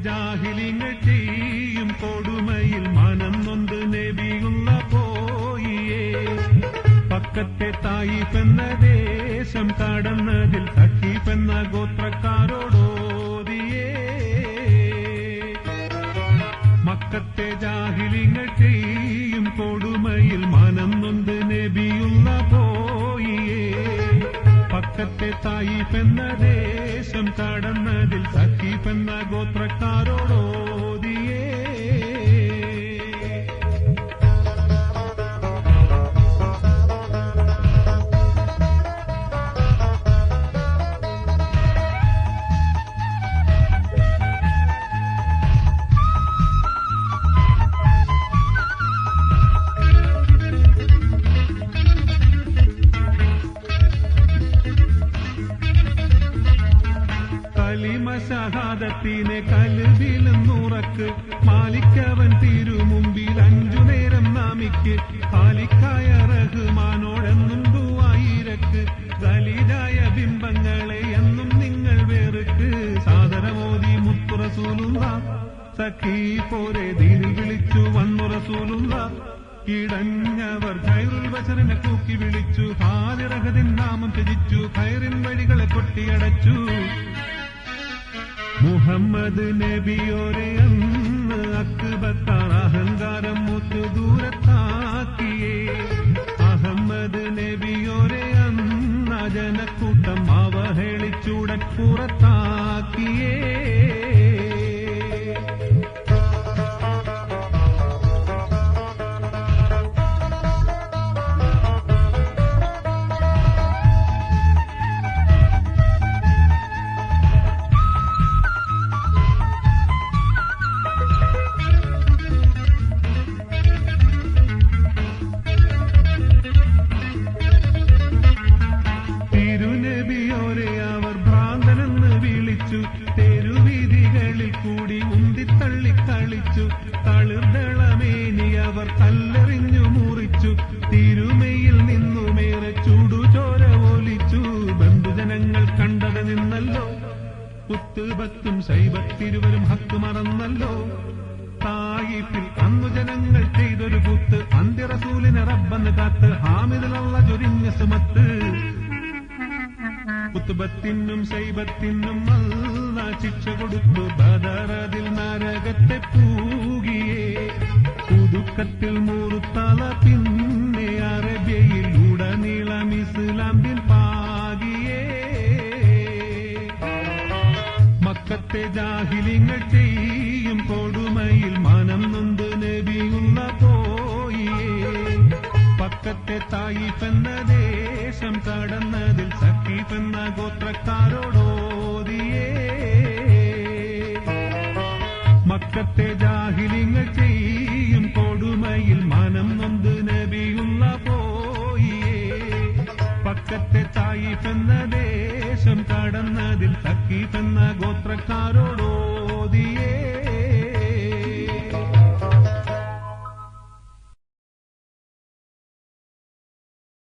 ജാഹിലിങ്ങൾ ചെയ്യും കൊടുമയിൽ മനം നൊന്ത് നബിയുള്ള പോയിയേ. പക്കത്തെ തായിഫെന്ന ദേശം കടന്നതിൽ സഖീഫെന്ന ഗോത്രക്കാരോടോതിയേ. മക്കത്തെ ജാഹിലിങ്ങൾ ചെയ്യും കൊടുമയിൽ മനം നൊന്ത് നബിയുള്ള പോയിയേ. പക്കത്തെ തായിഫെന്ന ദേശം കടന്നതിൽ സഖീഫെന്ന ഗോത്രക്കാരോടോതിയേ. ഷഹാദത്തിനെ കൽബിലും നുറക്ക് മാലിക്കവൻ തിരുമുമ്പിൽ 5 നേരം നാമിക്ക് ഖാലിക്കായ റഹ്മാനോടെന്നും ദുആയിരക്ക് ഖലീലായ ബിംബങ്ങളെ എന്നും നിങ്ങൾ വേറുക്ക് സാദരമോദി മുത്തു റസൂലുള്ള സഖീ പോരെ ദീനിൽ വിളിച്ചു വന്നു റസൂലുള്ള കിടഞ്ഞവർ ഖൈറുൽ ബശറിനെ കൂക്കി വിളിച്ചു ഹാദിറഹദിൻ നാമം ത്യജിച്ചു ഖൈറിൻ വഴികളെ കൊട്ടിയടച്ചു മുഹമ്മദ് നബിയോരെ അന്ന് അക്ബത്താർ അഹങ്കാരം മുത്തു ദൂരത്താക്കിയേ. അഹമ്മദ് നബിയോരെ അന്ന് ജനക്കൂട്ടം അവഹേളിച്ചുടപ്പുറത്താക്കിയേ. തെരുവീതികളിൽ കൂടി ഉന്തിത്തള്ളിക്കളിച്ചു തളിർദളമേനി അവർ കല്ലെറിഞ്ഞു മുറിച്ചു തിരുമയിൽ നിന്നുമേറെ ചൂടുചോര ഒലിച്ചു. ബന്ധുജനങ്ങൾ കണ്ടത് നിന്നല്ലോ കുത്തുബത്തും ശൈബത്തിരുവരും ഹക്ക് മറന്നല്ലോ. തായിഫിൽ അന്നു ജനങ്ങൾ ചെയ്തൊരു കുത്ത് അന്ത്യ റസൂലിനെ റബ്ബന്ന് കാത്ത് ഹാമിദിലുള്ള ചൊരിഞ്ഞ സുമത്ത്. കുത്തുബത്തിനും ശൈബത്തിനും അല്ലാ ശിക്ഷ കൊടുത്തു ബദറതിൽ നരകത്തെ പൂകിയേ. പുതുക്കത്തിൽ മൂറുത്തല പിന്നെ അറബിയയിൽ ഉടനീളം ഇസ്ലാമിൽ പാകിയേ. മക്കത്തെ ജാഹിലിങ്ങൾ ചെയ്യും കൊടുമയിൽ മനം നൊന്ത് നബിയുള്ള പോയിയേ. പക്കത്തെ തായിഫെന്ന ദേശം കടന്നതിൽ സഖീഫെന്ന ഗോത്രക്കാരോടോതിയേ. മക്കത്തെ ജാഹിലിങ്ങൾ ചെയ്യും കൊടുമയിൽ മനം നൊന്ത് നബിയുള്ള പോയിയേ. പക്കത്തെ തായിഫെന്ന